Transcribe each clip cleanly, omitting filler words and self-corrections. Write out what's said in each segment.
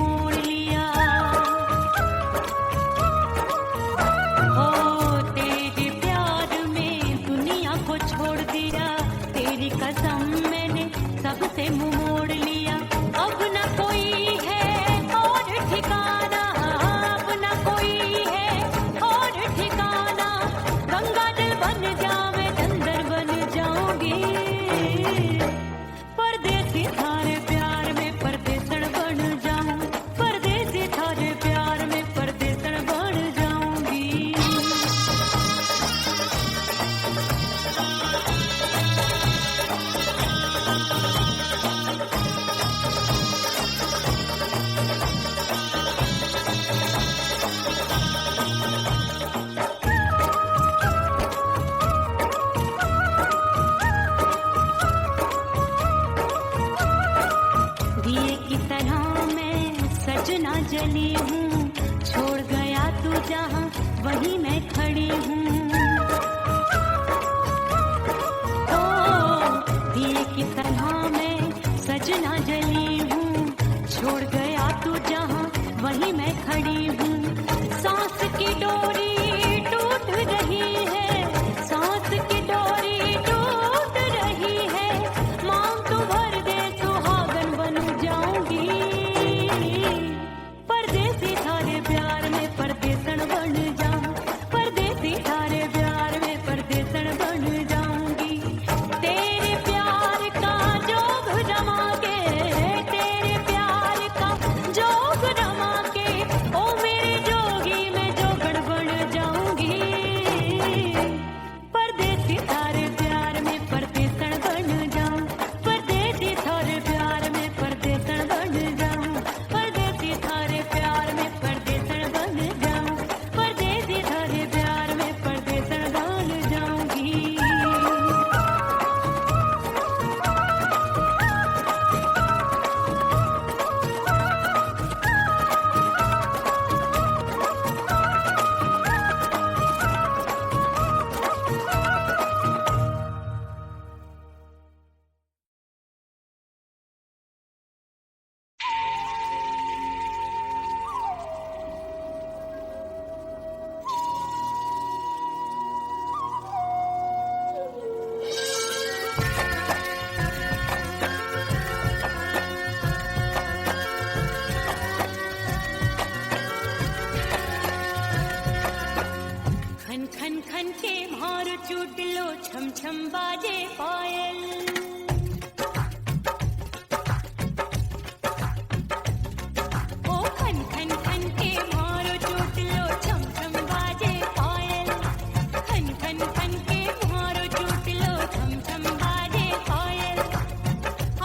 मोड़ लिया। ओ तेरे प्यार में दुनिया को छोड़ दिया, तेरी कसम मैंने सबसे मुंह मोड़ लिया। अब न कोई है और ठिकाना, अब न कोई है और ठिकाना। गंगा जल बन जावे चंदर बन जाऊंगी, परदेसी थारे प्यार में परदेसण बन जाऊं, परदेसी थारे प्यार में परदेसण बन जाऊंगी। दिए की तरह मैं सजना जली हूँ, छोड़ गया तू जहाँ वहीं मैं खड़ी हूँ। ओ दिए की तरह मैं सजना जली हूँ, छोड़ गया तू जहाँ वहीं मैं खड़ी हूँ। सांस की डोरी टूट रही है, सांस की डोरी टूट रही है। मांग तू भर दे सुहागन बन जाऊंगी, परदेसी थारे प्यार में परदेसण बन जाऊं, परदेसी थारे प्यार में परदेसण बन जाऊंगी। तेरे प्यार का जोग जमा के, तेरे प्यार का जोग जमा के, ओ मेरे जोगी मैं जोगण बन जाऊंगी, परदेसी थारे प्यार में परदेसण बन जाऊं, परदेसी थारे प्यार में परदेसण बन जाऊं, परदेसी थारे प्यार में परदेसण बन जाऊं, परदेसी थारे प्यार में परदेसण बन जाऊंगी। खन खन खन के भार चूट लो, छम छम बाजे पायल। ओ खन खन खन के भार चूट लो, छम छम बाजे पायल। खन खन खन के भार चूट लो, छम छम बाजे पायल।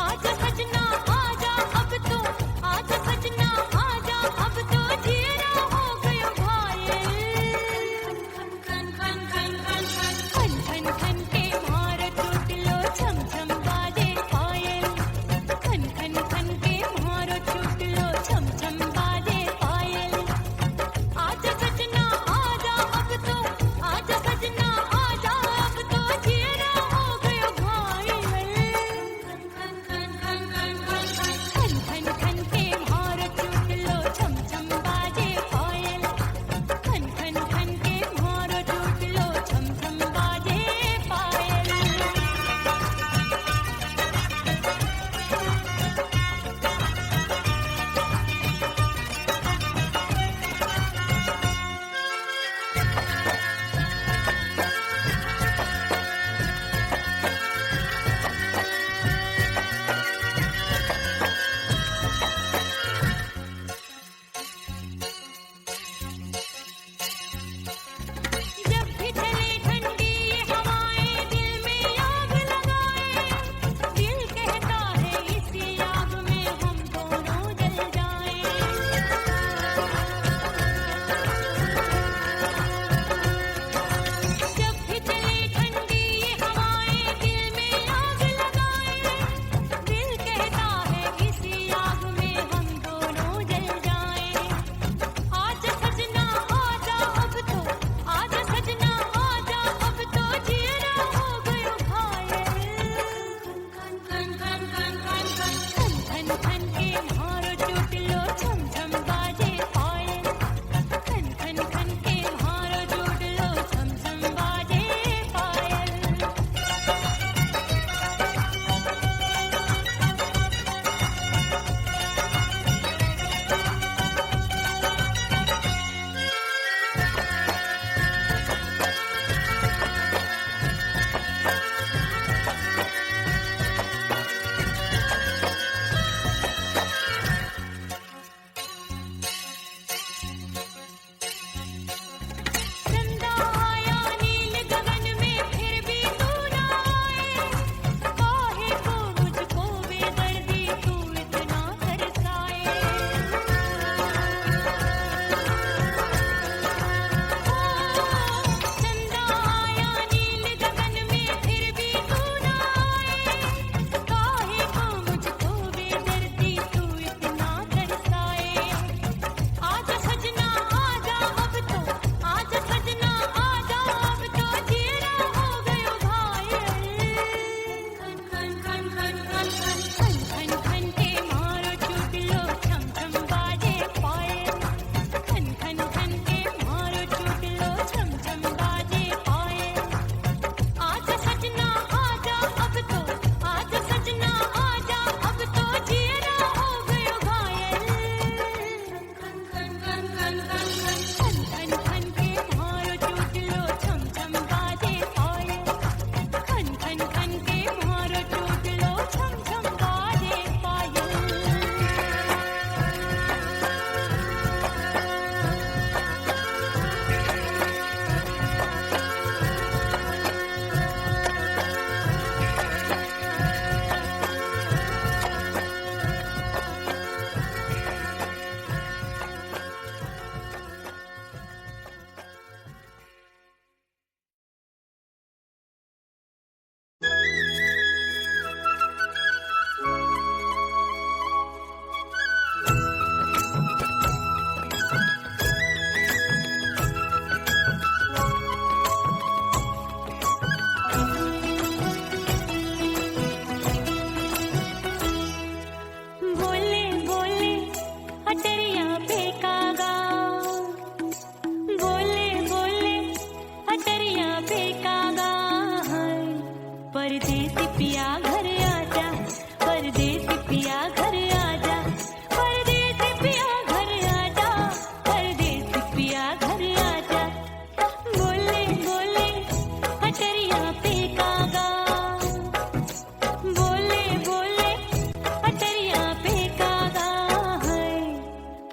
आज सजना आजा अब तो, आज सजना आजा अब तो, जीना हो गयो घायल। खन खन खन खन खन खन खन के मार टूट लो,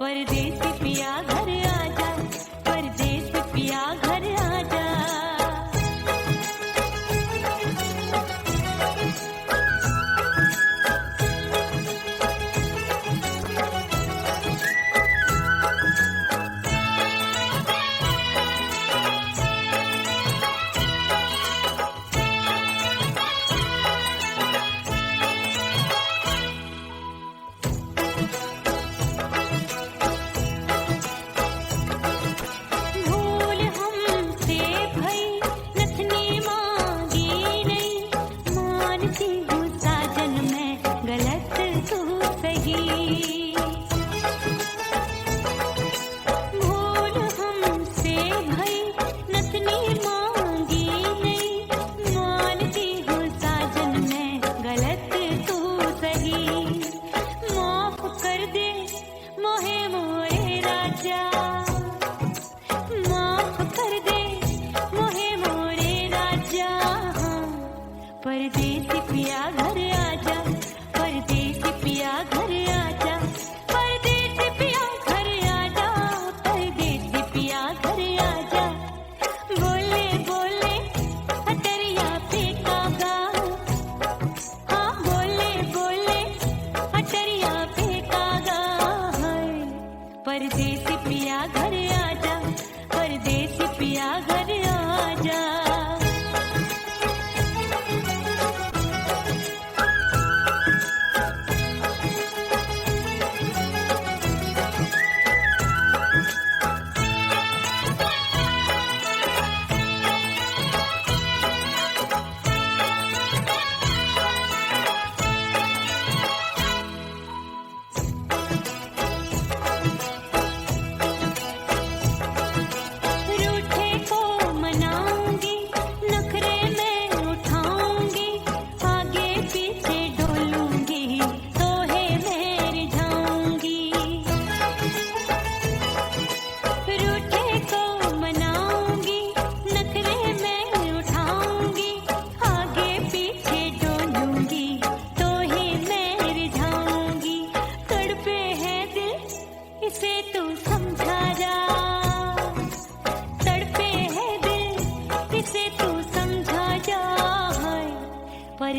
परदेसी पिया घर आजा, परदेसी पिया घर आजा। परदेसी पिया घर आजा, परदेसी पिया घर आजा, परदेसी पिया घर आजा, परदेसी पिया घर आजा। बोले बोले अटरिया पे कागा, हाँ बोले बोले अटरिया पे कागा है। परदेसी पिया घर आजा, परदेसी पिया घर आजा।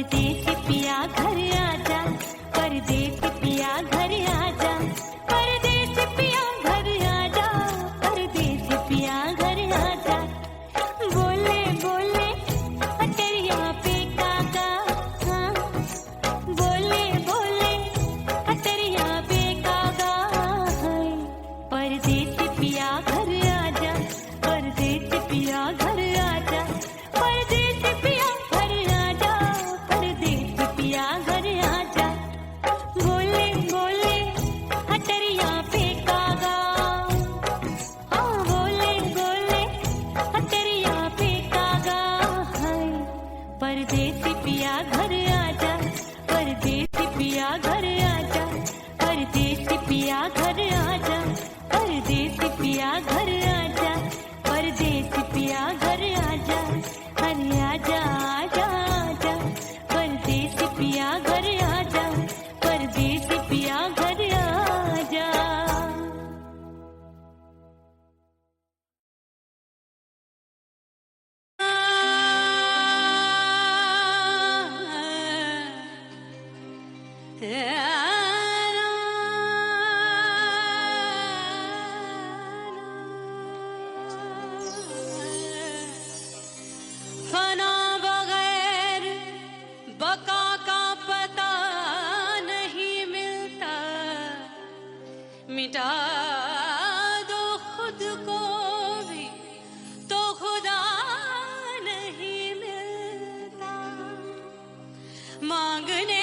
परदेसी पिया घर आजा, परदेसी पिया घर आजा, परदेसी पिया घर आजा, परदेसी पिया घर आजा। बोले बोले अटरिया पे कागा, हाँ बोले बोले अटरिया पे कागा है। परदेसी पिया घर आजा, परदेसी पिया घर आजा, परदेसी पिया परदेसी पिया घर आजा, परदेसी पिया घर आजा, परदेसी पिया घर आजा, परदेसी पिया घर आजा, परदेसी पिया घर आजा, अरे आजा आजा आजा, परदेसी पिया घर आजा, परदेसी पिया घर आजा। फना बगैर बका का पता नहीं मिलता, मिटा दो खुद को भी तो खुदा नहीं मिलता। मांगने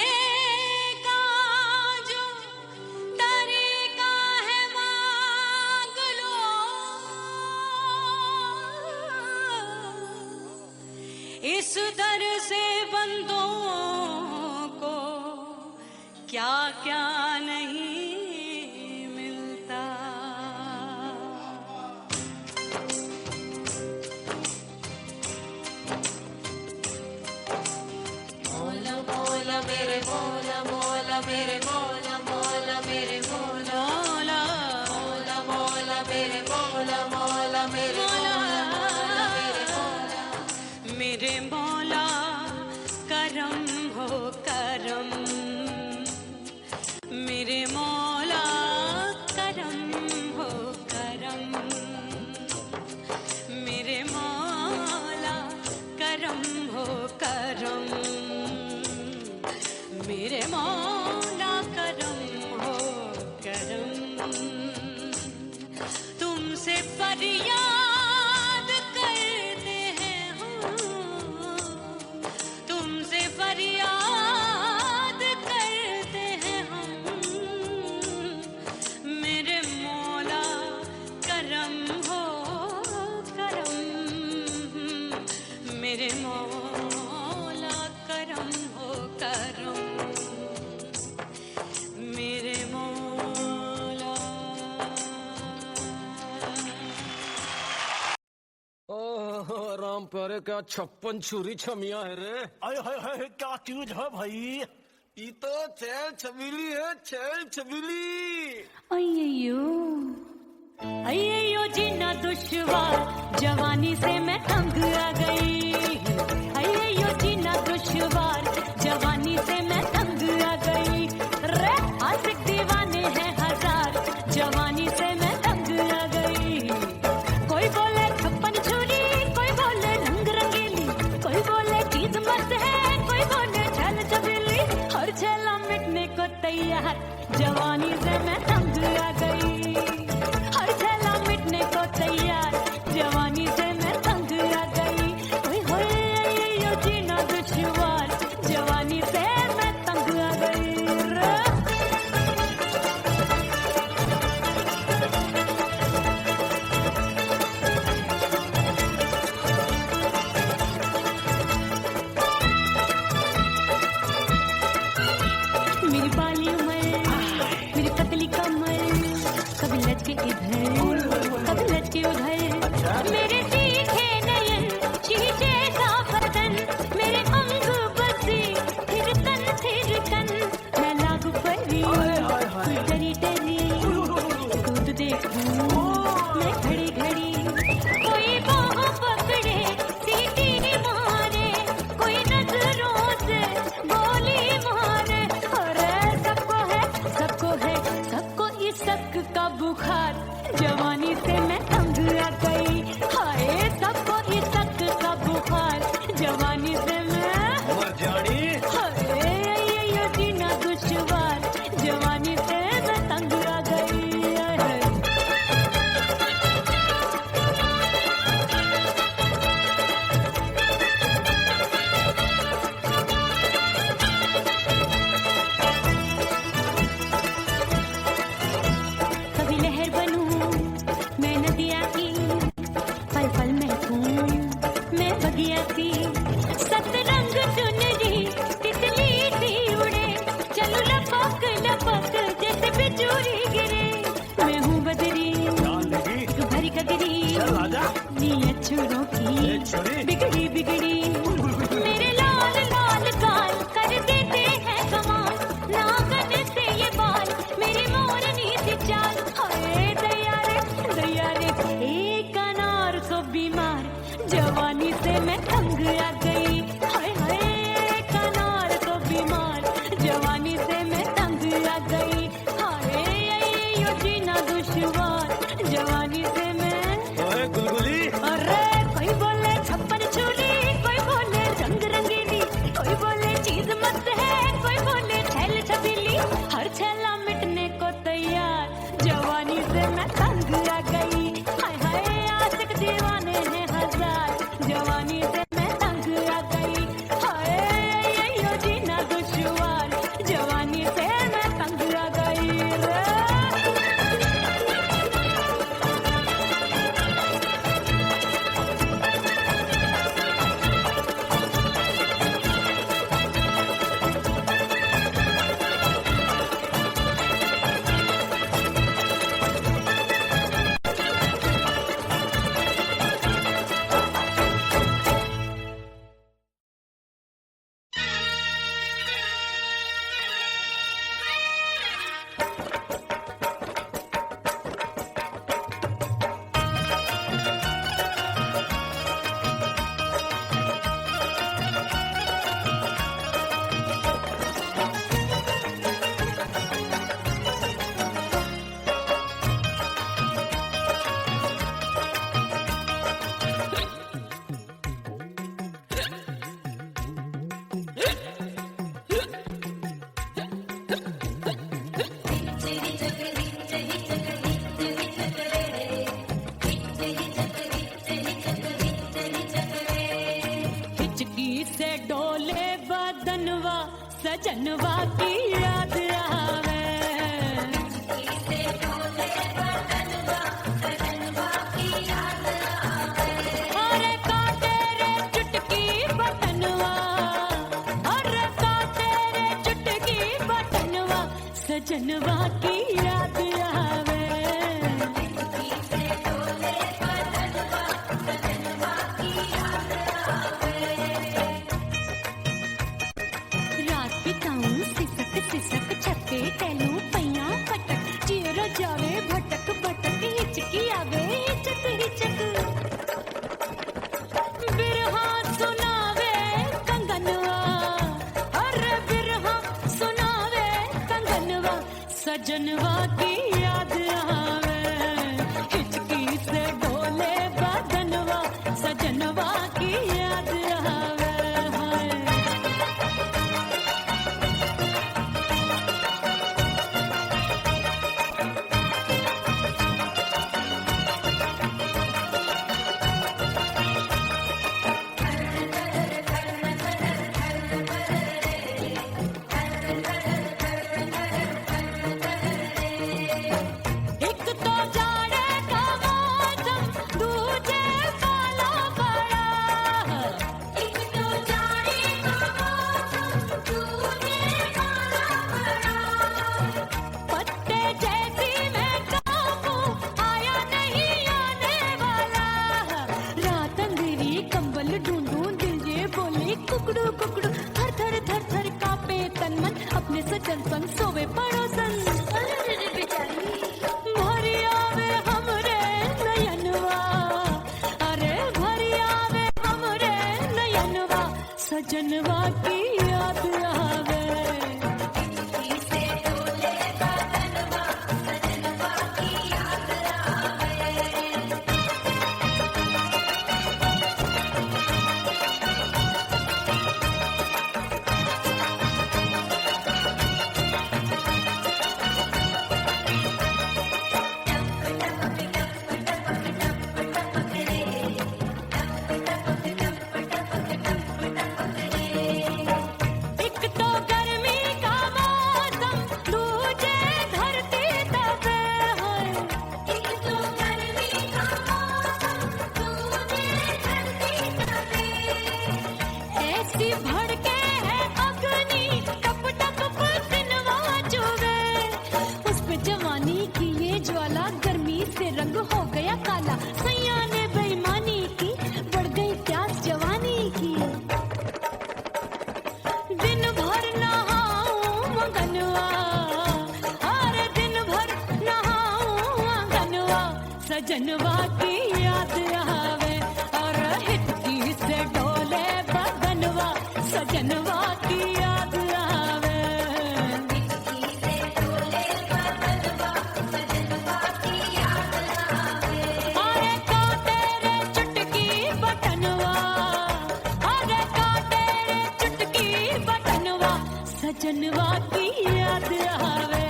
इस दर से बंदों को क्या क्या नहीं मिलता। मौला मौला मेरे मौला, मौला मेरे मौला, मौला मेरे मौला, मौला राम प्यारे क्या 56 छुरी छमिया है रे। अरे हाय हाय क्या चीज है भाई। ये तो छैल छबीली है, छैल छबीली। अय्यो अय्यो जीना दुश्वार, जवानी से मैं तंग आ गई। अय्यो जीना दुश्वार, जवानी से मैं तंग आ गई। रे आशिक दीवाने हैं हजार, जवानी से मैं तंग आ गई। कोई बोले 56 छुरी, कोई बोले रंग रंगीली, कोई बोले चीज मस्त है, कोई बोले छल छबीली। हर छेला मिटने को तैयार, जवानी से मैं तंग आ गई। हर छेला मिटने को तैयार, जवानी से मैं तंग आ गई। ओए होए यो जीना दुश्वार, जवानी से मैं तंग आ गई रे। मेरी बाली उमर, मेरी पतली कमर, कभी लचके इधर कभी लचके उधर। मेरे तीखे नयन, शीशे सा बदन, मेरे अंग बसे थिरकन थिरकन। मैं लागू परी डरी डरी, दूध देखूं मैं घड़ी घड़ी। कोई बाह पकड़े सीटी मारे, कोई नजरों से गोली मारे। अरे सबको इसक का बुखार, जवानी से मैं तंग आ गई। हाय सबको इसक का बुखार, जवानी से मैं मर जानी। हाय ये जीना दुश्वार, जवानी से मैं तंग आ गई। हाय कभी लहर बनूं मैं नदिया की, पल पल महकूं मैं बगिया की। सतरंग चुनरी तितली सी उड़े, चलूं लपक लपक जैसे बिजली गिरे। मैं हूँ बदरी जान लगी तू भरी कगरी, चल आजा। नीयत छुरों ए की छोरी। बिगड़ी बिगड़ी। मेरे लाल लाल गाल कर देते हैं कमाल, नागन से ये बाल मेरे मोरनी सी चाल। हाय दया रे एक अनार को बीमार, जवानी से मैं तंग आ गई। हाय हाय एक अनार को बीमार, जवानी से मैं तंग आ गई। हाय यो जीना दुश्वार, जवानी से मैं। ओए गुलगुली। अरे कोई बोले 56 छुरी, कोई बोले रंग रंगीली, कोई बोले चीज मस्त है, कोई बोले छैल छबीली। हर छेला मिटने को तैयार, जवानी से मैं तंग आ गई। हाय हाय आशिक दीवाने हैं हजार, जवानी से मैं तंग आ गई। हाय यो जीना दुश्वार, जवानी से मैं तंग आ गई रे। हिचकी से डोले बदनवा, सजनवा की याद आवे। अरे काटे रे चुटकी बटनवा, अरे काटे रे चुटकी बटनवा, सजनवा की याद आवे। सजनवा की याद आवे, हिचकी से डोले बदनवा, सजनवा की याद आवे हाय। एक तो जाड़े का मौसम, दूजे वाला बड़ा, एक तो जाड़े का मौसम, दूजे वाला बड़ा, पत्ते जैसी मैं काबू आया नहीं आने वाला, रात अंधेरी कंबल ढूंढूं दिल ये बोले कुकड़ू कुकड़ू, थर थर थर थर कांपे तन मन, अपने सजन संग सोवे पड़ोसन, भरी आवे हमरे नयनवा, अरे भरी आवे हमरे नयनवा, सजनवा की याद आवे, से डोले बदनवा, सजनवा की याद आवे। एक तो गर्मी का मौसम, दूजे धरती तपे है, एक तो गर्मी का मौसम, दूजे धरती तपे, ऐसी भड़के है अग्नि, टप टप पसीनवा चुभे, उस पे जवानी की ये ज्वाला, गर्मी से रंग हो गया काला, सैया ने बेईमानी की, बढ़ गई प्यास जवानी की, दिन भर नहाऊं मंगनवा, अरे दिन भर नहाऊं मंगनवा, सजनवा की याद आवे, और हिचकी से डोले बदनवा, सजनवा की याद आवे, हिचकी से डोले बदनवा, सजनवा की याद आवे, अरे का तेरे चुटकी बटनवा, अरे का तेरे चुटकी बटनवा, सजनवा की याद आवे,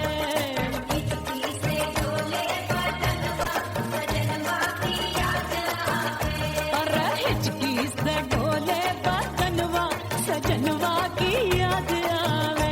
हिचकी से डोले बदनवा, सजनवा की याद आवे, अरे हिचकी से डोले बदनवा, सजनवा की याद आवे।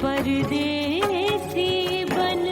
परदेसी बन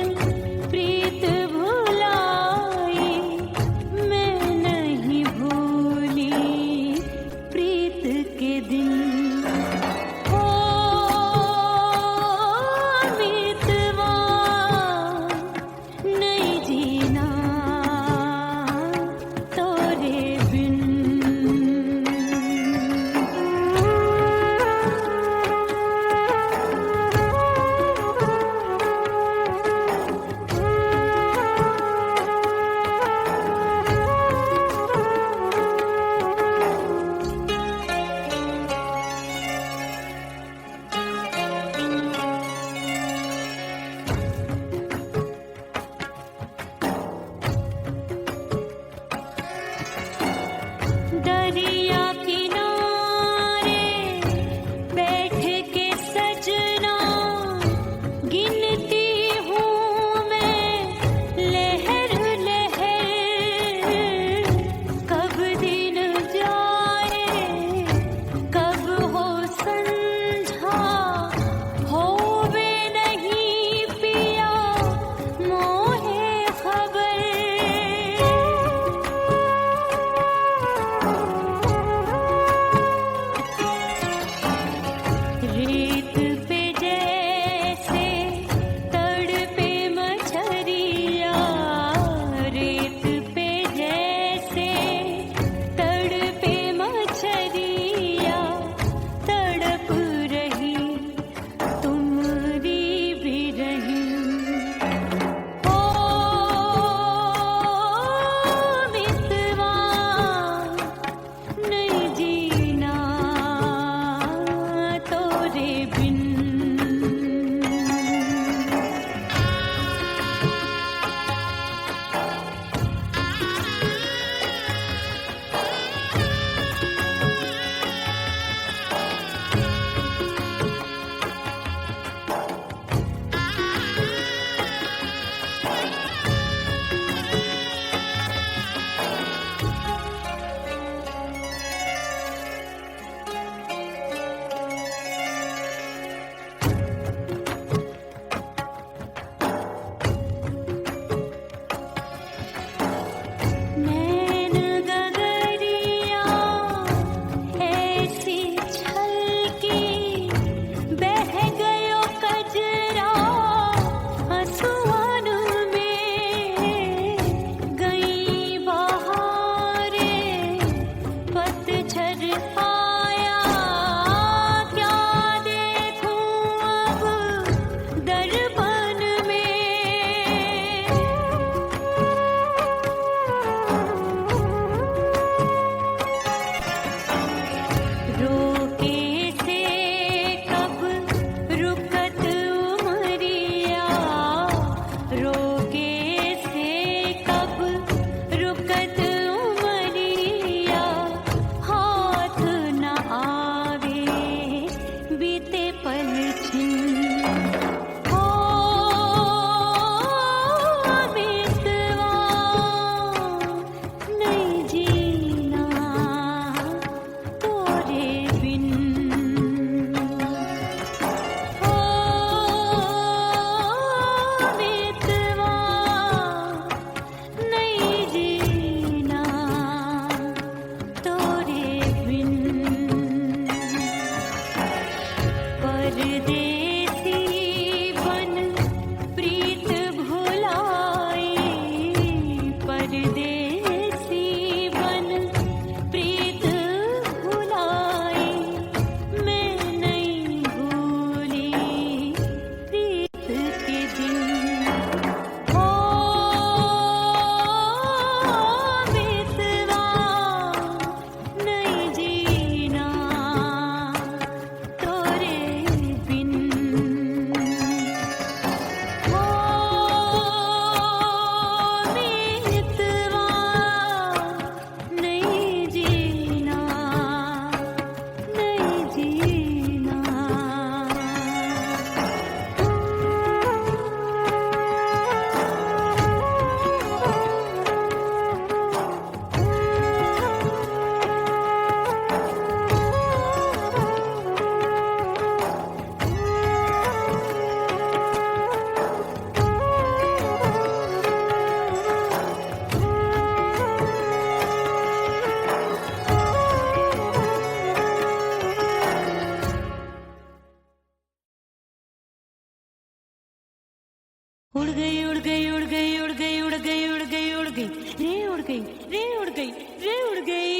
उड़ गई उड़ गई उड़ गई उड़ गई उड़ गई उड़ गई उड़ गई रे उड़ गई रे उड़ गई रे उड़ गई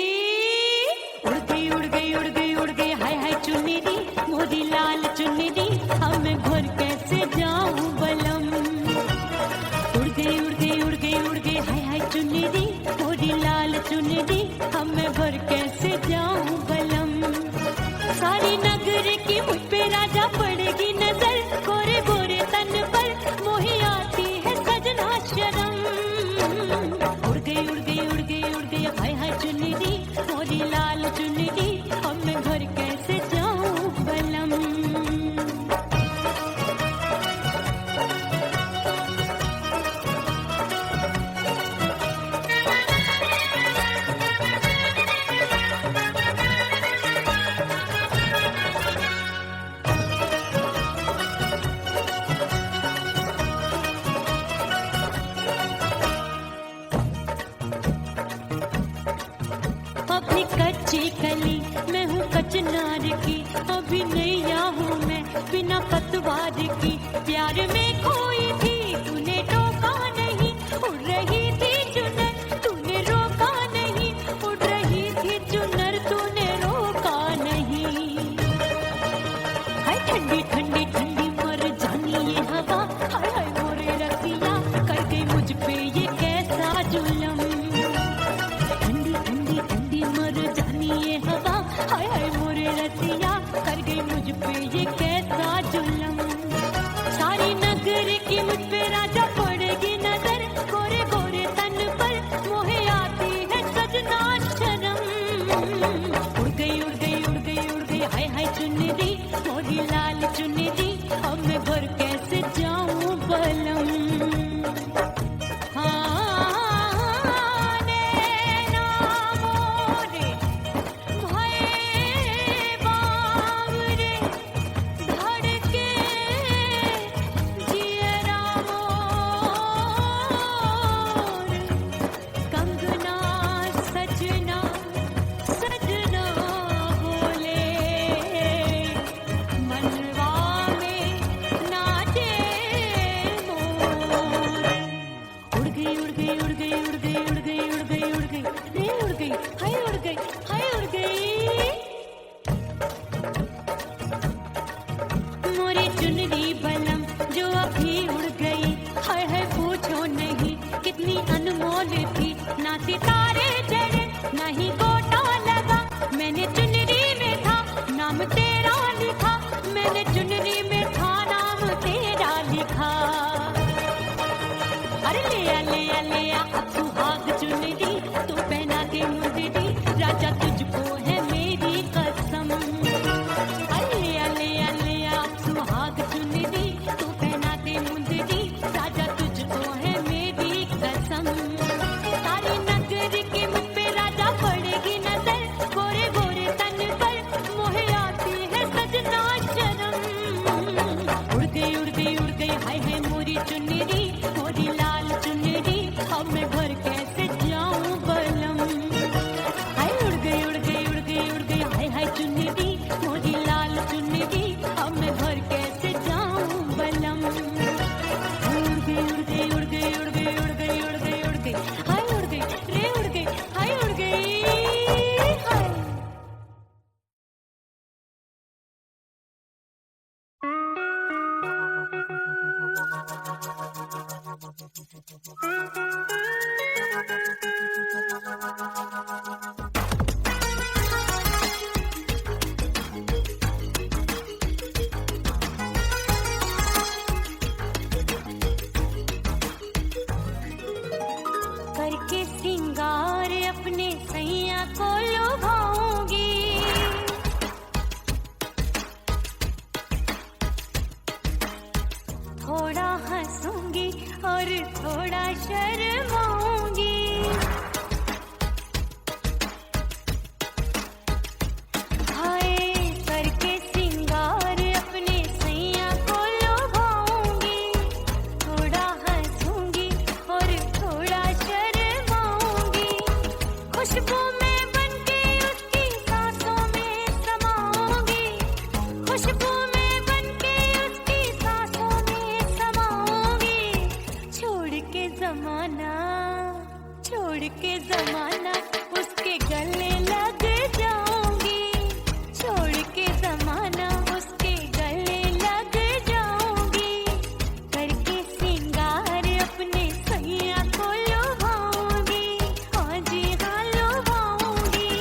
उड़ गई उड़ गई उड़ गई उड़ गई हाय हाय चुन्नी दी मोदी लाल चुन्नी दी अब मैं घर कैसे जाऊं बलम। उड़ गई उड़ गई उड़ गई उड़ गई हाय हाय चुन्नी दी मोदी लाल चुन्नी दी अब मैं घर कैसे जाऊं बलम। सारी नगर की मुझ पे राजा पड़ेगी नजर गोरे गोरे तन पर मोही आती है सजना शर्म। उड़ गई उड़ गई उड़ गई उड़ गई हाय हाय चुन्नी दी मोरी लाल चुन्नी दी अब मैं घर कैसे जाऊं बलम। अपनी कच्ची कली मैं हूँ कचनार की अभी नैया हूँ मैं बिना पतवार की प्यार में खोई थी तूने टोका नहीं उड़ रही थी चुनर तूने रोका नहीं उड़ रही थी चुनर तूने रोका नहीं। हाय ठंडी ठंडी ठंडी मर जानी ये हवा हाय हाय मोरे रतिया कर गई मुझ पे ये कैसा जुलम। ठंडी ठंडी ठंडी मर जानी ये हवा हाय हाय मोरे रतिया कर गई मुझ पे ये कैसा जुलम। सारी नगर की मुझ पे राजा पड़ेगी नजर गोरे गोरे तन पर मोहे आती है सजना शर्म। उड़ गई उड़ गई उड़ गई उड़ गई हाय हाय चुन्नी दी मोरी लाल चुन्नी दी अब मैं घर कैसे जाऊं बलम। कितनी अनमोल थी ना सितारे चढ़े ना ही गोटा लगा मैंने चुनरी में था नाम तेरा लिखा मैंने चुनरी में था नाम तेरा लिखा। अरे ले आ अब सुहाग चुनरी तू पहना के मुझे दी राजा तुझको है मेरी कसम। अरे ले आ अब सुहाग चुनरी तू पहना के मुझे दी राजा तुझको है मेरी कसम। सारी नगर की मुझ पे राजा पड़ेगी नजर गोरे गोरे तन पर मोहे आती है सजना शर्म। उड़ गई उड़ गई उड़ गई हाय हाय मोरी चुन्नी मोरी लाल चुन्नी अब मैं घर कैसे जाऊं बलम। हाय उड़ गई उड़ गई उड़ गई उड़ गई हाय हाय चुन्नी मोरी लाल चुन्नी अब मैं घर कैसे जाऊं बलम। उड़ गई उड़ गई उड़ गई उड़ गई उड़ गई उड़ गई उड़ गई हाय उड़ गई रे उड़ गई हाय उड़ गई हाय। करके सिंगार अपने सैया को लुभाऊंगी थोड़ा हंसूंगी और थोड़ा शर्माऊंगी। हाय करके सिंगार अपने सैया को लुभाऊंगी थोड़ा हंसूंगी और थोड़ा शर्माऊंगी। खुशबू में बनके उसकी सांसों में समाऊंगी खुशबू में बनके उसकी सांसों में समाऊंगी। छोड़ के जमाना उसके गले लग जाऊंगी, छोड़ के जमाना उसके गले लग जाऊंगी, करके सिंगार अपने सैया को लुभाऊंगी, हाँ जी हाँ लुभाऊंगी।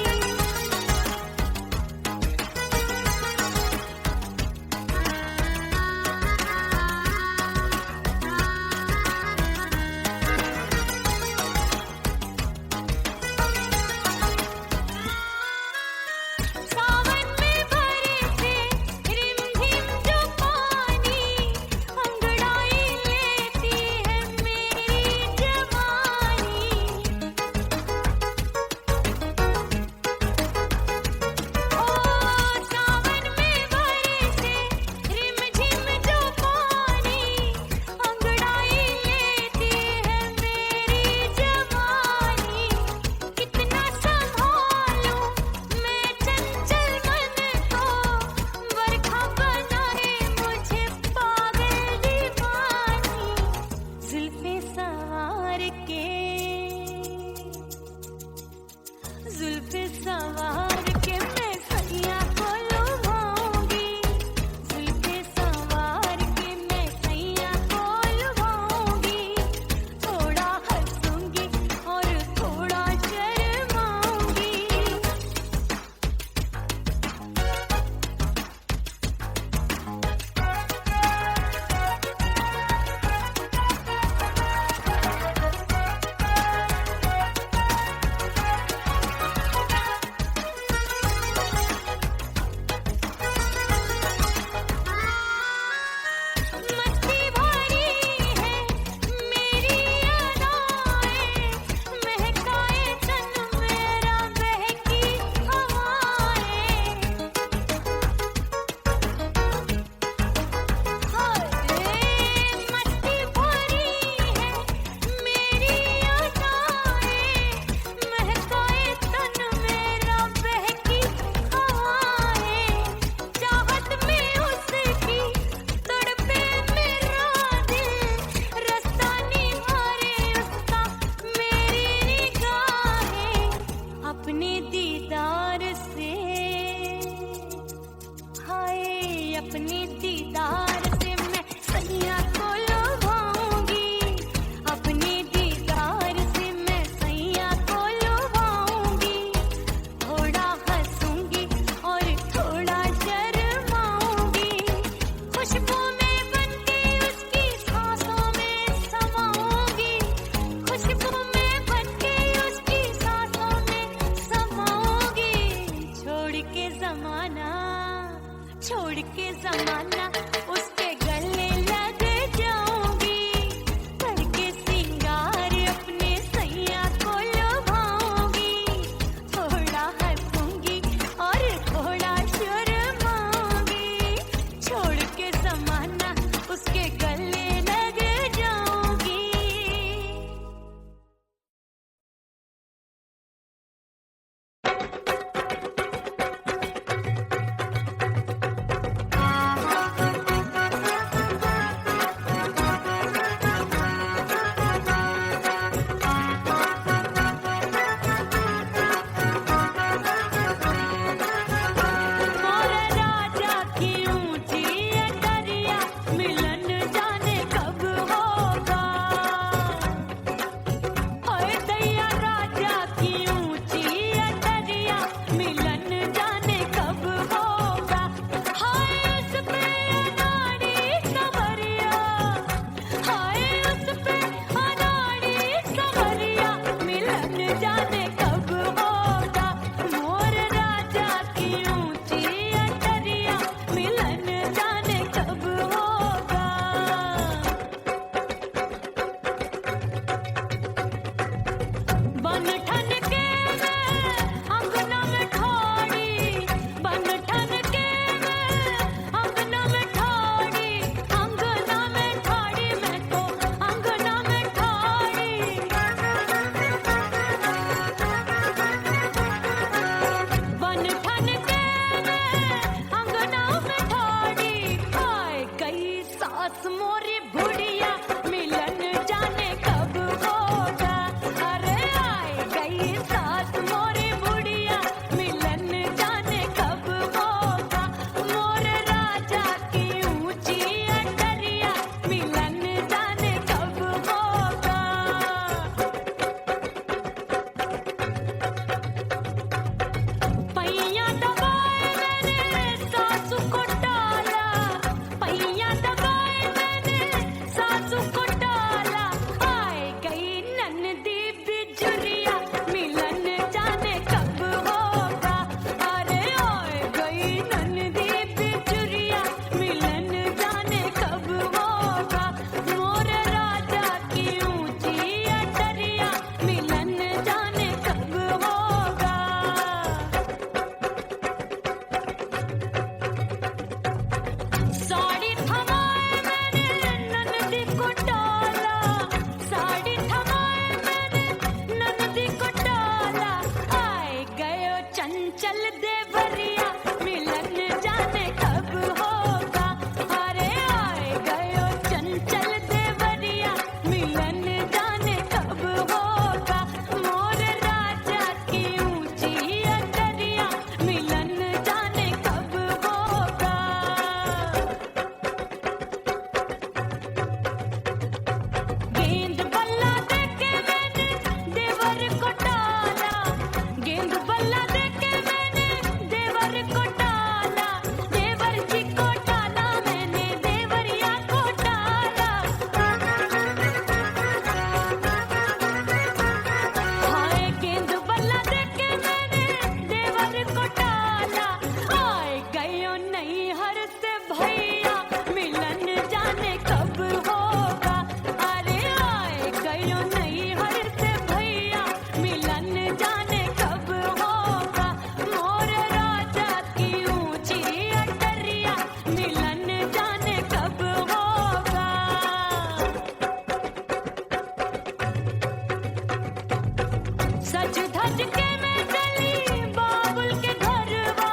धज के मैं चली बाबुल के घरवा,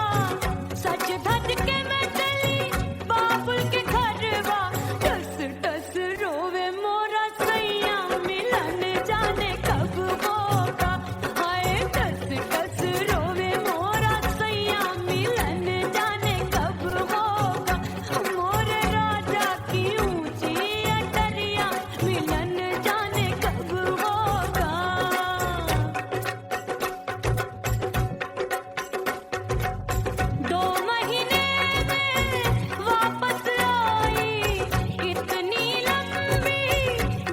सज धज के मैं चली बाबुल के घरवा, टस टस रोवे मोरा सैया मिलन जाने कब होगा, हाय टस टस रोवे मोरा सैया मिलन जाने कब होगा, मोरे राजा की ऊंची अटरिया मिलन जाने कब होगा। 2 महीने में वापस आई, इतनी लंबी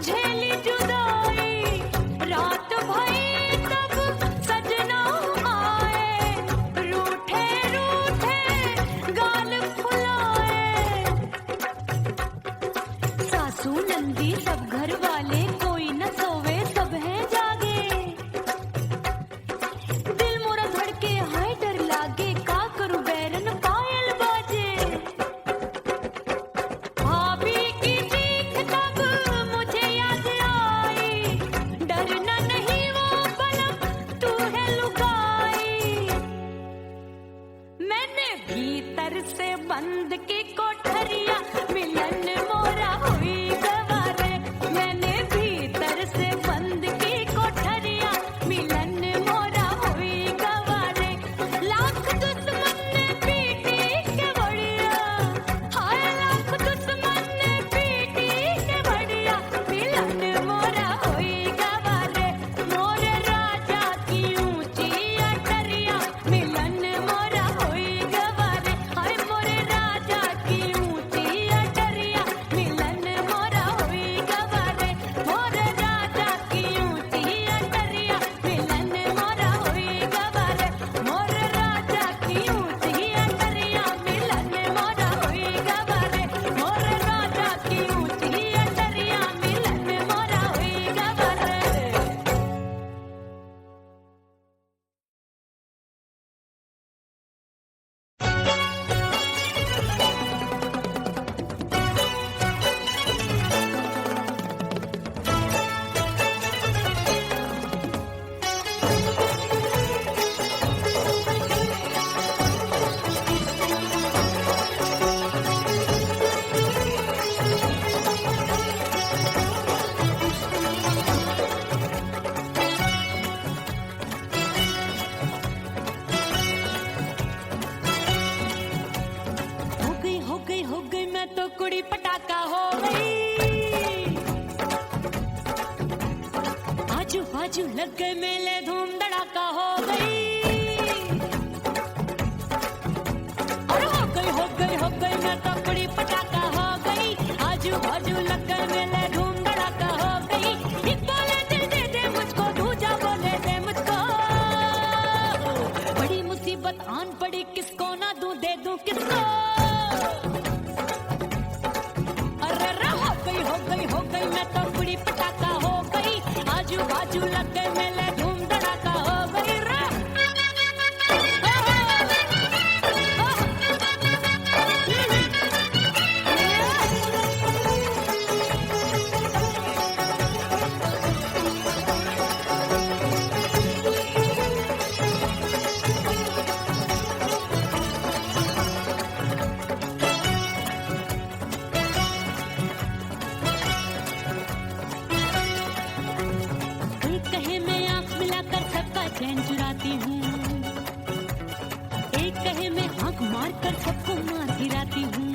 झेली जुदाई, रात भई तब सजना आए, रूठे रूठे गाल फुलाए, सासू नंदी सब घर वाले कोई न सोवे सब हैं जागे, दिल मोरा धड़के हाय डर लागे, का करूं बैरन पायल बाजे, भाभी की चीख तब मुझे याद आई, डरना नहीं वो पलक तू है लुगाई, मैंने भीतर से बंद की कोठरिया मिलन मोरा हुई गवारे, मैंने भीतर से बंद की कोठरिया मिलन मोरा हुई गवारे, लाख दुश्मन ने पीटी के बढ़िया, हाय लाख दुश्मन ने पीटी के बढ़िया, मिलन मोरा हुई गवारे, मोरे राजा की ऊंची अटरिया मिलन मोरा हुई गवारे, हाय मोरे राजा की ऊंची अटरिया मिलन मोरा हुई गवारे, मोरे राजा की ऊंची अटरिया मिलन मोरा हुई गवारे, मोरे राजा की ऊंची अटरिया मिलन मोरा हुई गवारे, मोरे राजा की ऊंची अटरिया मिलन मोरा हुई गवारे। हो गई मैं तो कुड़ी पटाखा हो गई, आजू बाजू लग गए मेले धूम धड़ाका हो गई, और हो गई मैं तो कुड़ी पटाखा हो गई, आजू बाजू लग गए मेले धूम धड़ाका हो गई, एक बोले दिल दे दे मुझको, दूजा बोले दे मुझको, बड़ी मुसीबत आन पड़ी किसको ना दूं दे दूं किसको, हो गई मैं तो कुड़ी पटाखा हो गई, आजू बाजू लग गए मेले धूम धड़ाका हो गई रे। एक कहे मैं आंख मिलाकर सबका चैन चुराती हूँ, एक कहे मैं आंख मारकर सबको मार गिराती हूँ,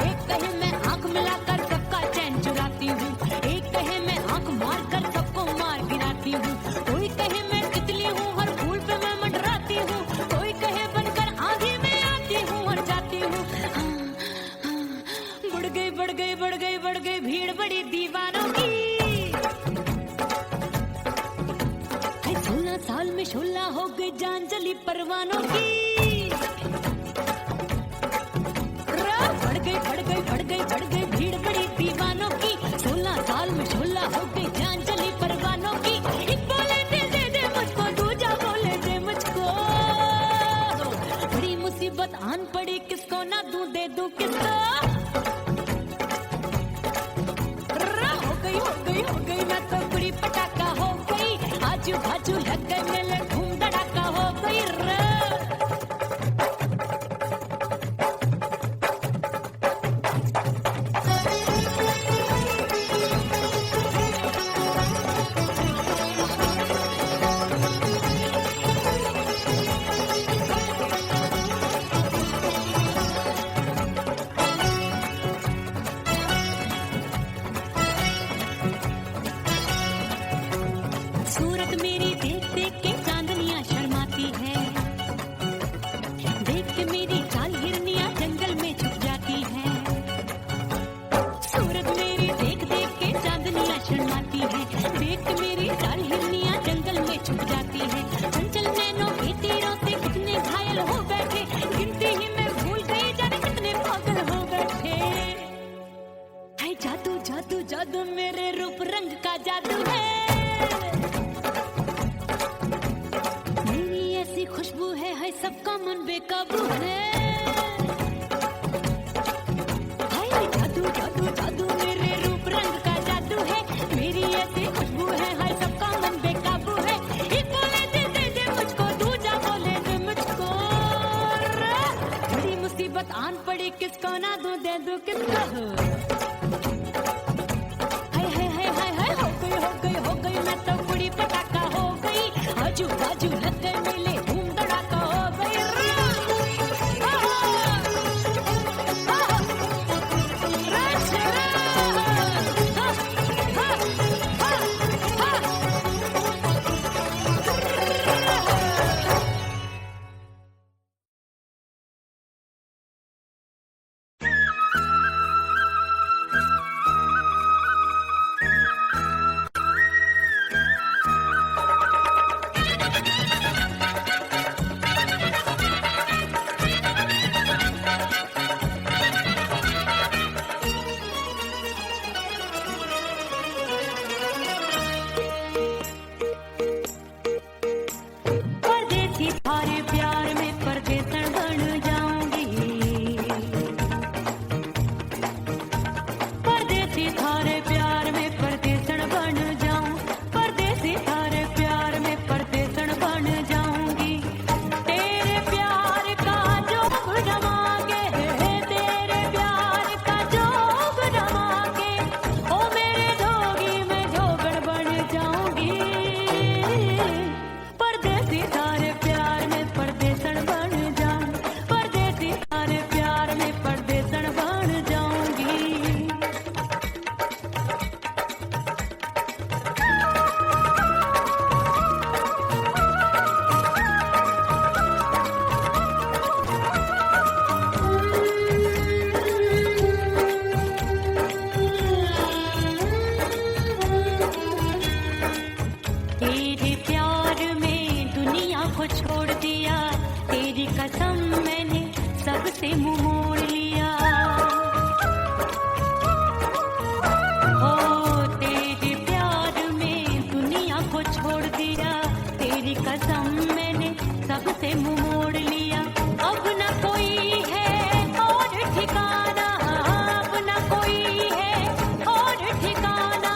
एक कहे मैं आंख मिलाकर सबका चैन चुराती हूँ, एक कहे मैं आंख मारकर सबको मार गिराती हूँ, कोई कहे मैं तितली हूँ हर फूल पे मैं मंडराती हूँ, कोई कहे बनकर आंधी में आती हूँ और जाती हूँ, बढ़ गई भीड़ बड़ी दीवानों की, 16 साल में शोला हो गई जान जली परवानों की, बढ़ गई भीड़ बड़ी दीवानों की, 16 साल में शोला हो गई जान जली परवानों की, एक बोले दिल दे दे मुझको, दूजा बोले दे मुझको, बड़ी मुसीबत आन पड़ी किसको ना दूं दे दूं किसको, हो गई मैं तो कुड़ी पटाखा हो गई, आजू जादू जादू मेरे रूप रंग का जादू है, मेरी ऐसी खुशबू है सबका मन बेकाबू है। हाय जादू जादू जादू मेरे रूप रंग का जादू है, मेरी ऐसी खुशबू है सबका मन बेकाबू है। एक बोले दे मुझको, दूजा बोले दे मुझको, बड़ी मुसीबत आन पड़ी किसको ना दूं दे दूं किसको। हो गई मैं तो बुरी पटाखा हो गई, आजू बाजू लग गए मेले धूम धड़ाका हो गई। छोड़ दिया, तेरी कसम मैंने सबसे मुंह मोड़ लिया। हो तेरे प्यार में दुनिया को छोड़ दिया, तेरी कसम मैंने सबसे मुंह मोड़ लिया। अब न कोई है और ठिकाना, अब न कोई है और ठिकाना,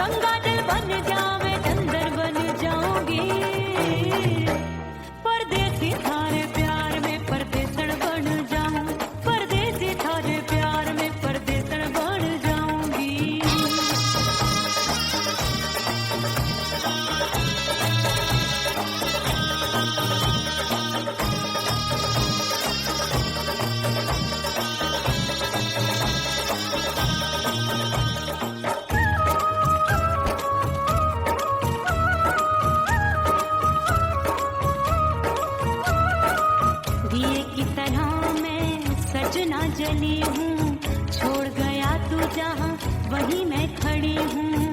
गंगा जल बन जावे चंदर बन जाऊंगी। परदेसी थारे प्यार में परदेसण बन जाऊं, परदेसी थारे प्यार में परदेसण बन जाऊंगी। दिए की तरह मैं सजना जली हूँ, छोड़ गया तू जहाँ वहीं मैं खड़ी हूँ।